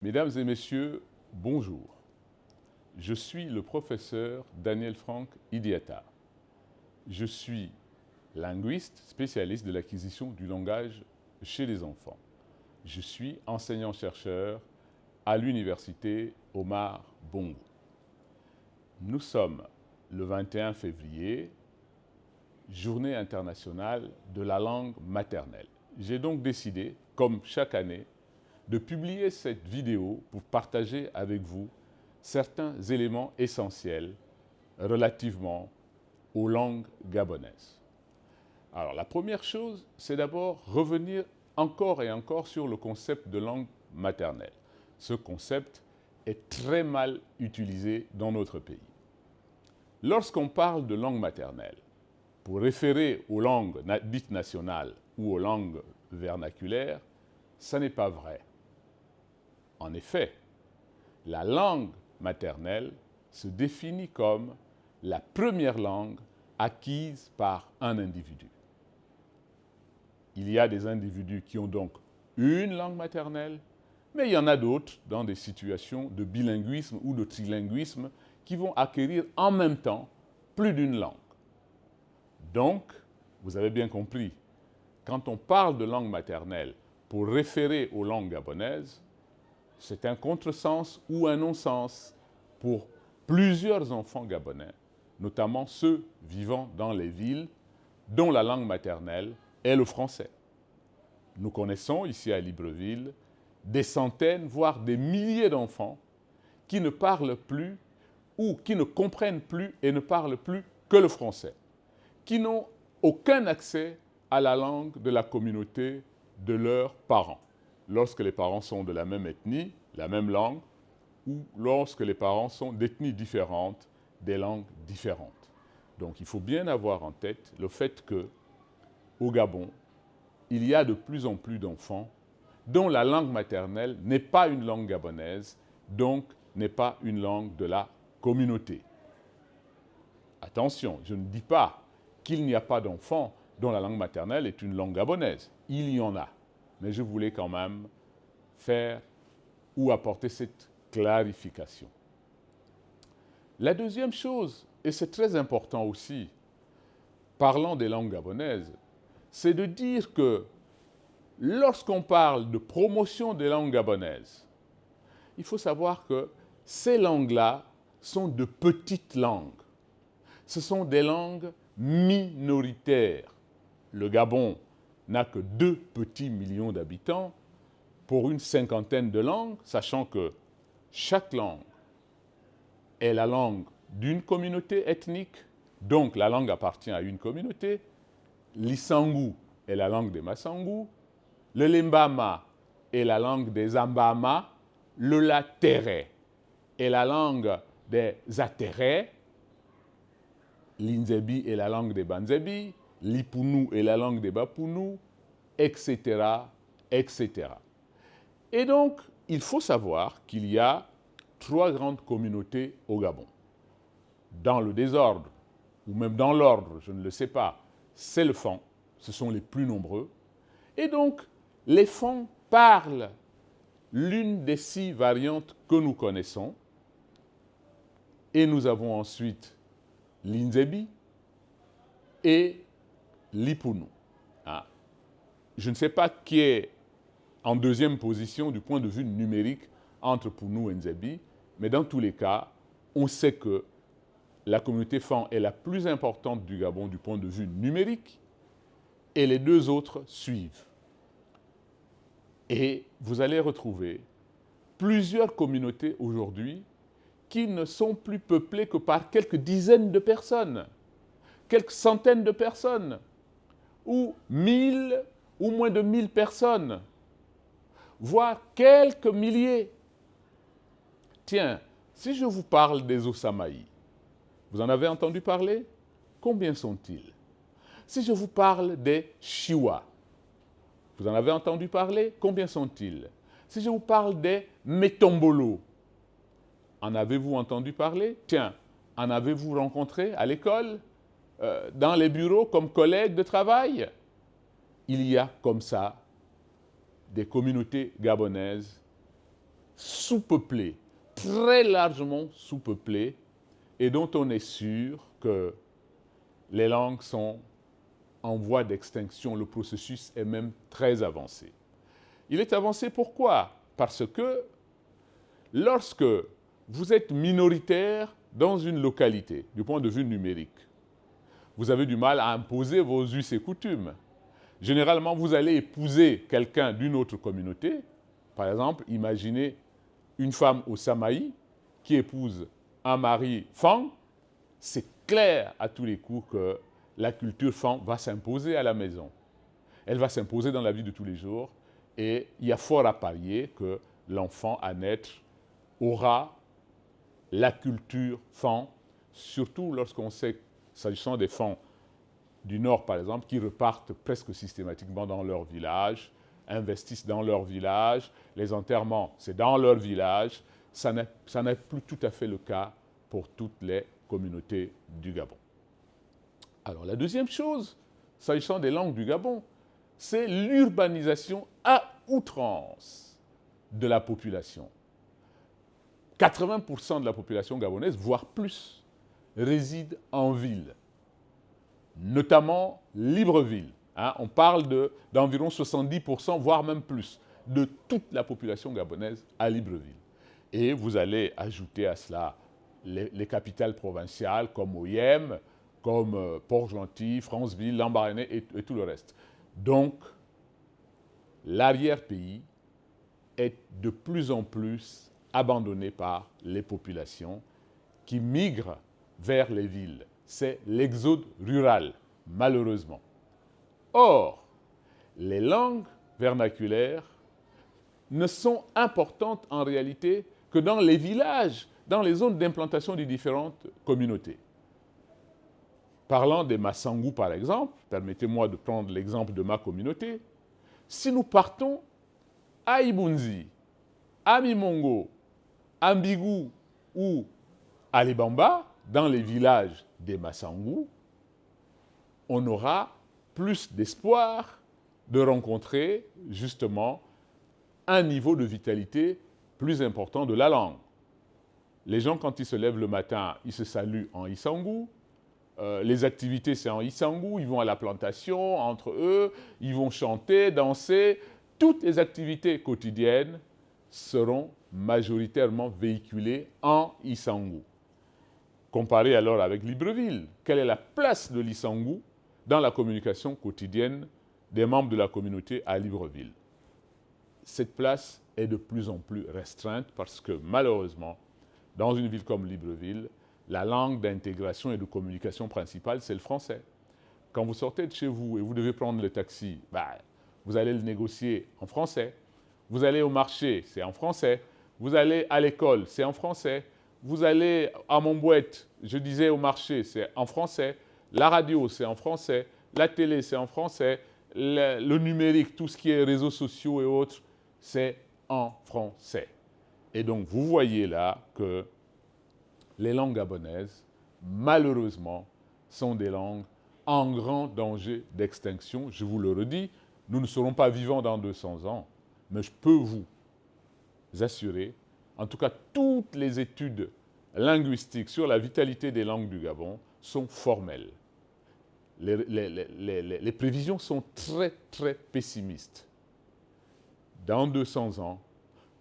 Mesdames et messieurs, bonjour. Je suis le professeur Daniel Franck Idiata. Je suis linguiste spécialiste de l'acquisition du langage chez les enfants. Je suis enseignant-chercheur à l'université Omar Bongo. Nous sommes le 21 février, Journée internationale de la langue maternelle. J'ai donc décidé, comme chaque année, de publier cette vidéo pour partager avec vous certains éléments essentiels relativement aux langues gabonaises. Alors, la première chose, c'est d'abord revenir encore et encore sur le concept de langue maternelle. Ce concept est très mal utilisé dans notre pays. Lorsqu'on parle de langue maternelle, pour référer aux langues dites nationales ou aux langues vernaculaires, ça n'est pas vrai. En effet, la langue maternelle se définit comme la première langue acquise par un individu. Il y a des individus qui ont donc une langue maternelle, mais il y en a d'autres dans des situations de bilinguisme ou de trilinguisme qui vont acquérir en même temps plus d'une langue. Donc, vous avez bien compris, quand on parle de langue maternelle pour référer aux langues gabonaises, c'est un contresens ou un non-sens pour plusieurs enfants gabonais, notamment ceux vivant dans les villes dont la langue maternelle est le français. Nous connaissons ici à Libreville des centaines, voire des milliers d'enfants qui ne parlent plus ou qui ne comprennent plus et ne parlent plus que le français, qui n'ont aucun accès à la langue de la communauté de leurs parents. Lorsque les parents sont de la même ethnie, la même langue, ou lorsque les parents sont d'ethnies différentes, des langues différentes. Donc il faut bien avoir en tête le fait qu'au Gabon, il y a de plus en plus d'enfants dont la langue maternelle n'est pas une langue gabonaise, donc n'est pas une langue de la communauté. Attention, je ne dis pas qu'il n'y a pas d'enfants dont la langue maternelle est une langue gabonaise. Il y en a. Mais je voulais quand même faire ou apporter cette clarification. La deuxième chose, et c'est très important aussi, parlant des langues gabonaises, c'est de dire que lorsqu'on parle de promotion des langues gabonaises, il faut savoir que ces langues-là sont de petites langues. Ce sont des langues minoritaires. Le Gabon n'a que 2 petits millions d'habitants pour une cinquantaine de langues, sachant que chaque langue est la langue d'une communauté ethnique, donc la langue appartient à une communauté. L'Isangou est la langue des Massangou, le Lembama est la langue des Ambama, le Latere est la langue des Atere, l'Inzebi est la langue des Banzebi, l'Ipunu est la langue des Bapunu, etc., etc. Et donc, il faut savoir qu'il y a 3 grandes communautés au Gabon. Dans le désordre, ou même dans l'ordre, je ne le sais pas, c'est le Fan, ce sont les plus nombreux. Et donc, les Fan parlent l'une des 6 variantes que nous connaissons. Et nous avons ensuite l'Inzebi et l'Ipunu. Ah. Je ne sais pas qui est en deuxième position du point de vue numérique entre Punu et Nzebi, mais dans tous les cas, on sait que la communauté Fan est la plus importante du Gabon du point de vue numérique et les 2 autres suivent. Et vous allez retrouver plusieurs communautés aujourd'hui qui ne sont plus peuplées que par quelques dizaines de personnes, quelques centaines de personnes, ou 1000 ou moins de 1000 personnes, voire quelques milliers. Tiens, si je vous parle des Osamaï, vous en avez entendu parler? Combien sont-ils? Si je vous parle des Chiwa, vous en avez entendu parler? Combien sont-ils? Si je vous parle des Metombolo, en avez-vous entendu parler? Tiens, en avez-vous rencontré à l'école, dans les bureaux comme collègues de travail? Il y a comme ça des communautés gabonaises sous-peuplée, très largement sous-peuplée, et dont on est sûr que les langues sont en voie d'extinction. Le processus est même très avancé. Il est avancé pourquoi? Parce que lorsque vous êtes minoritaire dans une localité, du point de vue numérique, vous avez du mal à imposer vos us et coutumes. Généralement, vous allez épouser quelqu'un d'une autre communauté. Par exemple, imaginez une femme au Samaï qui épouse un mari Fang. C'est clair à tous les coups que la culture Fang va s'imposer à la maison. Elle va s'imposer dans la vie de tous les jours et il y a fort à parier que l'enfant à naître aura la culture Fang, surtout lorsqu'on sait, s'agissant des Fang du Nord par exemple, qui repartent presque systématiquement dans leur village, investissent dans leur village, les enterrements, c'est dans leur village. Ça n'est plus tout à fait le cas pour toutes les communautés du Gabon. Alors la deuxième chose, s'agissant des langues du Gabon, c'est l'urbanisation à outrance de la population. 80% de la population gabonaise, voire plus, réside en ville, notamment Libreville. On parle d'environ 70%, voire même plus, de toute la population gabonaise à Libreville. Et vous allez ajouter à cela les capitales provinciales comme Oyem, comme Port-Gentil, Franceville, Lambaréné et tout le reste. Donc, l'arrière-pays est de plus en plus abandonné par les populations qui migrent vers les villes. C'est l'exode rural, malheureusement. Or, les langues vernaculaires ne sont importantes en réalité que dans les villages, dans les zones d'implantation des différentes communautés. Parlant des Massangou, par exemple, permettez-moi de prendre l'exemple de ma communauté. Si nous partons à Ibunzi, à Mimongo, à Mbigou ou à Libamba, dans les villages des Massangou, on aura plus d'espoir de rencontrer justement un niveau de vitalité plus important de la langue. Les gens, quand ils se lèvent le matin, ils se saluent en Isangou. Les activités, c'est en Isangou. Ils vont à la plantation, entre eux. Ils vont chanter, danser. Toutes les activités quotidiennes seront majoritairement véhiculées en Isangou. Comparé alors avec Libreville, quelle est la place de l'Isangou dans la communication quotidienne des membres de la communauté à Libreville? Cette place est de plus en plus restreinte parce que malheureusement, dans une ville comme Libreville, la langue d'intégration et de communication principale, c'est le français. Quand vous sortez de chez vous et vous devez prendre le taxi, vous allez le négocier en français. Vous allez au marché, c'est en français. Vous allez à l'école, c'est en français. Vous allez à Montbouette, je disais au marché, c'est en français. La radio, c'est en français. La télé, c'est en français. Le numérique, tout ce qui est réseaux sociaux et autres, c'est en français. Et donc, vous voyez là que les langues gabonaises, malheureusement, sont des langues en grand danger d'extinction. Je vous le redis, nous ne serons pas vivants dans 200 ans, mais je peux vous assurer, en tout cas, toutes les études linguistiques sur la vitalité des langues du Gabon sont formelles. Les prévisions sont très, très pessimistes. Dans 200 ans,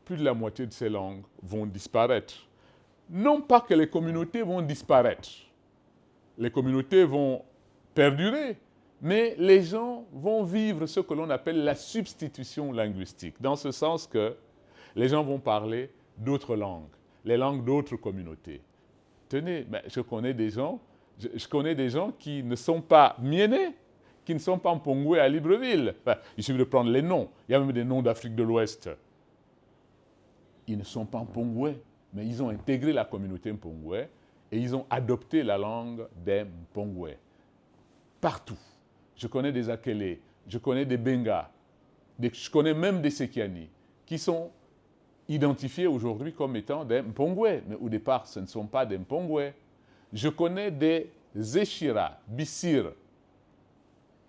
plus de la moitié de ces langues vont disparaître. Non pas que les communautés vont disparaître. Les communautés vont perdurer, mais les gens vont vivre ce que l'on appelle la substitution linguistique, dans ce sens que les gens vont parler d'autres langues, les langues d'autres communautés. Tenez, je connais des gens qui ne sont pas mienais, qui ne sont pas mpongwe à Libreville. Il suffit de prendre les noms. Il y a même des noms d'Afrique de l'Ouest. Ils ne sont pas mpongwe, mais ils ont intégré la communauté mpongwe et ils ont adopté la langue des mpongwe. Partout. Je connais des Akele, je connais des Benga, je connais même des Sekiani, qui sont identifiés aujourd'hui comme étant des mpongwe, mais au départ, ce ne sont pas des mpongwe. Je connais des Zeshira, Bissir,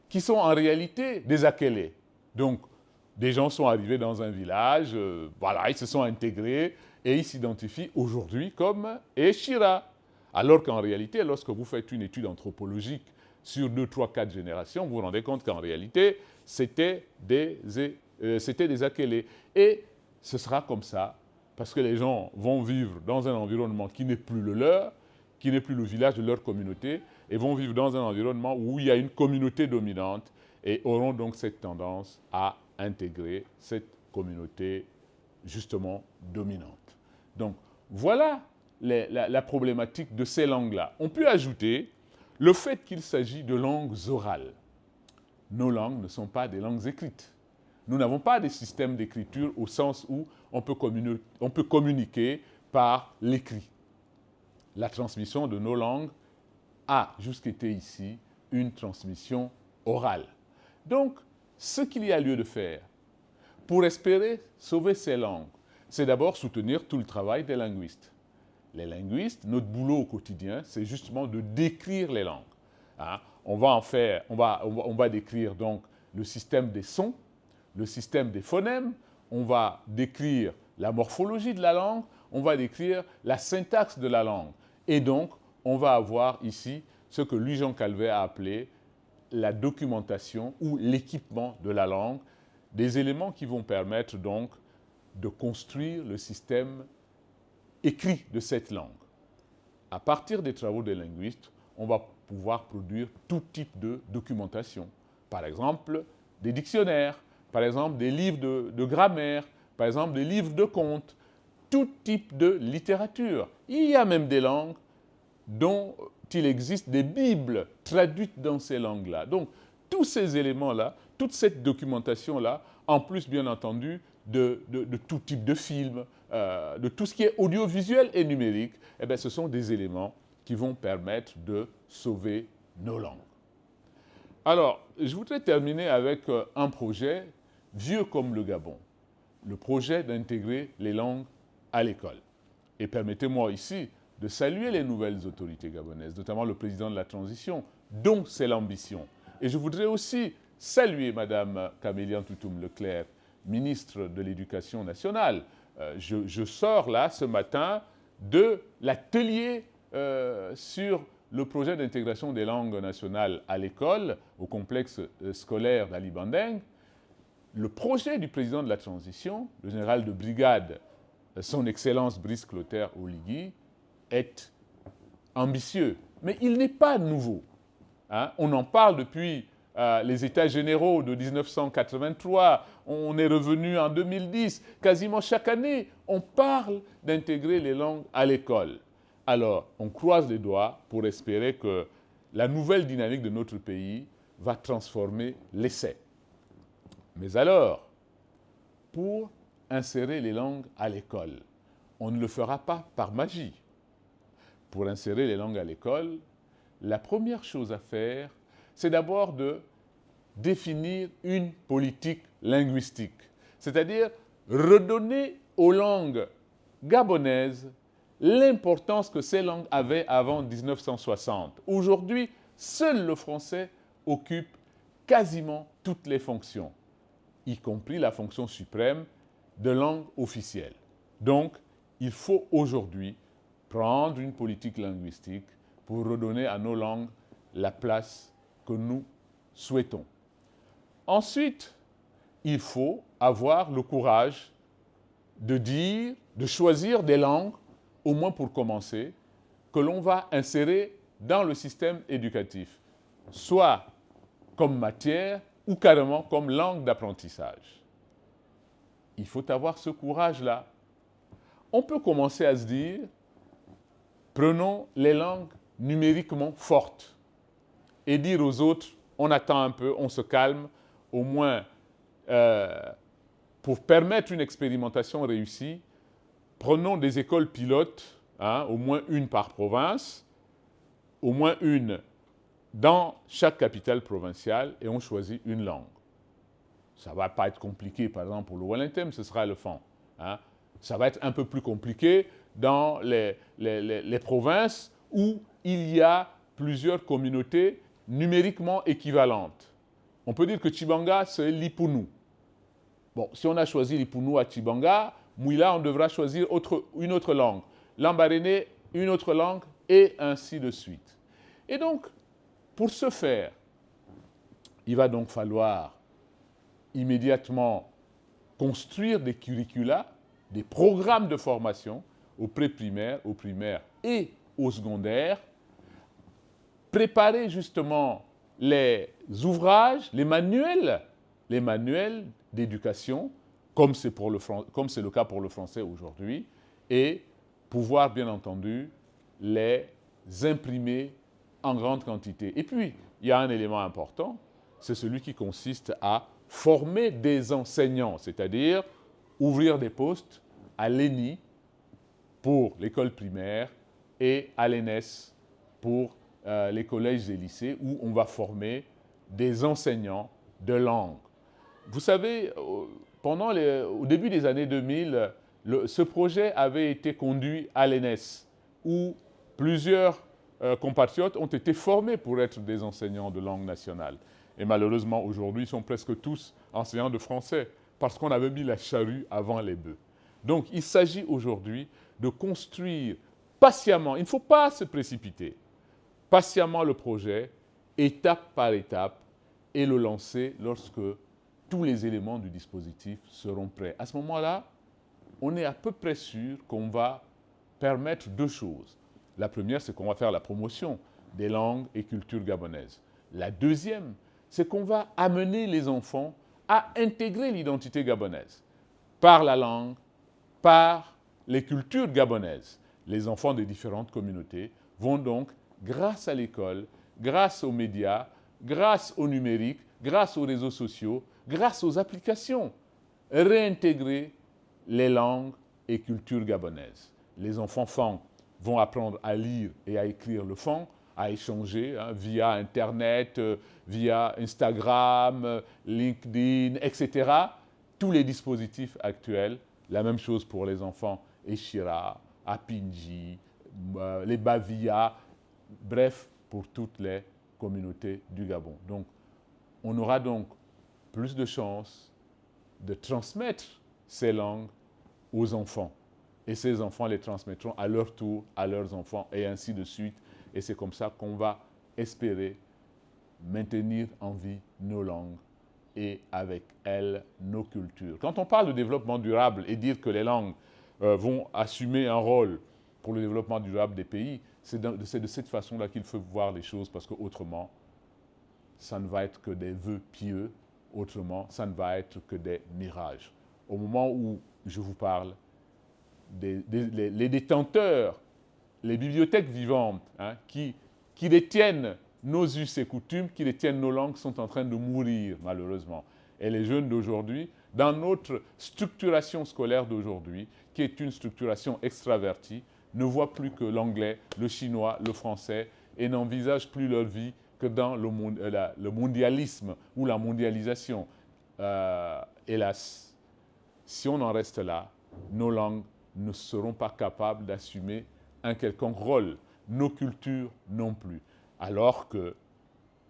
qui sont en réalité des Akele. Donc, Des gens sont arrivés dans un village, voilà, ils se sont intégrés et ils s'identifient aujourd'hui comme Eshira. Alors qu'en réalité, lorsque vous faites une étude anthropologique sur 2, 3, 4 générations, vous vous rendez compte qu'en réalité, c'était des Akélés. Et ce sera comme ça, parce que les gens vont vivre dans un environnement qui n'est plus le leur, qui n'est plus le village de leur communauté, et vont vivre dans un environnement où il y a une communauté dominante, et auront donc cette tendance à intégrer cette communauté justement dominante. Donc voilà la problématique de ces langues-là. On peut ajouter le fait qu'il s'agit de langues orales. Nos langues ne sont pas des langues écrites. Nous n'avons pas des systèmes d'écriture au sens où on peut communiquer par l'écrit. La transmission de nos langues a jusqu'été ici une transmission orale. Donc, ce qu'il y a lieu de faire pour espérer sauver ces langues, c'est d'abord soutenir tout le travail des linguistes. Les linguistes, notre boulot au quotidien, c'est justement de décrire les langues. Hein? On va décrire donc le système des sons, le système des phonèmes, on va décrire la morphologie de la langue, on va décrire la syntaxe de la langue. Et donc, on va avoir ici ce que Louis-Jean Calvet a appelé la documentation ou l'équipement de la langue, des éléments qui vont permettre donc de construire le système écrit de cette langue. À partir des travaux des linguistes, on va pouvoir produire tout type de documentation. Par exemple, des dictionnaires, par exemple, des livres de grammaire, par exemple, des livres de contes, tout type de littérature. Il y a même des langues dont il existe des bibles traduites dans ces langues-là. Donc, tous ces éléments-là, toute cette documentation-là, en plus, bien entendu, de tout type de films, de tout ce qui est audiovisuel et numérique, eh bien, ce sont des éléments qui vont permettre de sauver nos langues. Alors, je voudrais terminer avec un projet vieux comme le Gabon, le projet d'intégrer les langues à l'école. Et permettez-moi ici de saluer les nouvelles autorités gabonaises, notamment le président de la transition, dont c'est l'ambition. Et je voudrais aussi saluer Mme Camélia Ntoutoum Leclerc, ministre de l'Éducation nationale. Je sors là ce matin de l'atelier sur le projet d'intégration des langues nationales à l'école, au complexe scolaire d'Ali Bandeng. Le projet du président de la transition, le général de brigade, son Excellence Brice Clotaire Oligui, est ambitieux, mais il n'est pas nouveau. Hein? On en parle depuis les États généraux de 1983, on est revenu en 2010, quasiment chaque année, on parle d'intégrer les langues à l'école. Alors, on croise les doigts pour espérer que la nouvelle dynamique de notre pays va transformer l'essai. Mais alors, pour insérer les langues à l'école, on ne le fera pas par magie. Pour insérer les langues à l'école, la première chose à faire, c'est d'abord de définir une politique linguistique, c'est-à-dire redonner aux langues gabonaises l'importance que ces langues avaient avant 1960. Aujourd'hui, seul le français occupe quasiment toutes les fonctions, y compris la fonction suprême de langue officielle. Donc, il faut aujourd'hui prendre une politique linguistique pour redonner à nos langues la place que nous souhaitons. Ensuite, il faut avoir le courage de choisir des langues, au moins pour commencer, que l'on va insérer dans le système éducatif, soit comme matière ou carrément comme langue d'apprentissage. Il faut avoir ce courage-là. On peut commencer à se dire, prenons les langues numériquement fortes et dire aux autres, on attend un peu, on se calme, au moins pour permettre une expérimentation réussie, prenons des écoles pilotes, hein, au moins une par province, au moins une dans chaque capitale provinciale, et on choisit une langue. Ça ne va pas être compliqué, par exemple, pour le Wellington, ce sera le Fon. Hein. Ça va être un peu plus compliqué dans les provinces où il y a plusieurs communautés numériquement équivalentes. On peut dire que Tchibanga, c'est l'Ipunu. Bon, si on a choisi l'Ipunu à Tchibanga, Mouila, on devra choisir une autre langue. Lambaréné, une autre langue, et ainsi de suite. Et donc, pour ce faire, il va donc falloir immédiatement construire des curricula, des programmes de formation au pré-primaire, au primaire et au secondaire, préparer justement les ouvrages, les manuels d'éducation, comme c'est le cas pour le français aujourd'hui, et pouvoir bien entendu les imprimer en grande quantité. Et puis, il y a un élément important, c'est celui qui consiste à former des enseignants, c'est-à-dire ouvrir des postes à l'ENI pour l'école primaire et à l'ENS pour les collèges et lycées où on va former des enseignants de langue. Vous savez, au début des années 2000, ce projet avait été conduit à l'ENS où plusieurs compatriotes ont été formés pour être des enseignants de langue nationale. Et malheureusement, aujourd'hui, ils sont presque tous enseignants de français parce qu'on avait mis la charrue avant les bœufs. Donc, il s'agit aujourd'hui de construire patiemment, il ne faut pas se précipiter, patiemment le projet, étape par étape, et le lancer lorsque tous les éléments du dispositif seront prêts. À ce moment-là, on est à peu près sûr qu'on va permettre deux choses. La première, c'est qu'on va faire la promotion des langues et cultures gabonaises. La deuxième, c'est qu'on va amener les enfants à intégrer l'identité gabonaise par la langue, par les cultures gabonaises. Les enfants des différentes communautés vont donc, grâce à l'école, grâce aux médias, grâce au numérique, grâce aux réseaux sociaux, grâce aux applications, réintégrer les langues et cultures gabonaises. Les enfants fang vont apprendre à lire et à écrire le fang, à échanger via Internet, via Instagram, LinkedIn, etc. Tous les dispositifs actuels, la même chose pour les enfants Eshira, Apinji, les Bavia, bref, pour toutes les communautés du Gabon. Donc, on aura donc plus de chances de transmettre ces langues aux enfants. Et ces enfants les transmettront à leur tour à leurs enfants et ainsi de suite. Et c'est comme ça qu'on va espérer maintenir en vie nos langues et avec elles nos cultures. Quand on parle de développement durable et dire que les langues vont assumer un rôle pour le développement durable des pays, c'est de cette façon-là qu'il faut voir les choses parce qu'autrement, ça ne va être que des vœux pieux, autrement, ça ne va être que des mirages. Au moment où je vous parle, les détenteurs, les bibliothèques vivantes qui détiennent nos us et coutumes, qui détiennent nos langues, sont en train de mourir, malheureusement. Et les jeunes d'aujourd'hui, dans notre structuration scolaire d'aujourd'hui, qui est une structuration extravertie, ne voient plus que l'anglais, le chinois, le français, et n'envisagent plus leur vie que dans le mondialisme ou la mondialisation. Hélas, si on en reste là, nos langues ne seront pas capables d'assumer un quelconque rôle, nos cultures non plus, alors que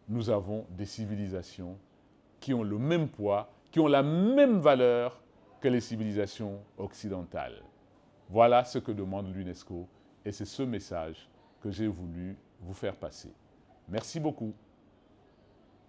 nous avons des civilisations qui ont le même poids, qui ont la même valeur que les civilisations occidentales. Voilà ce que demande l'UNESCO et c'est ce message que j'ai voulu vous faire passer. Merci beaucoup.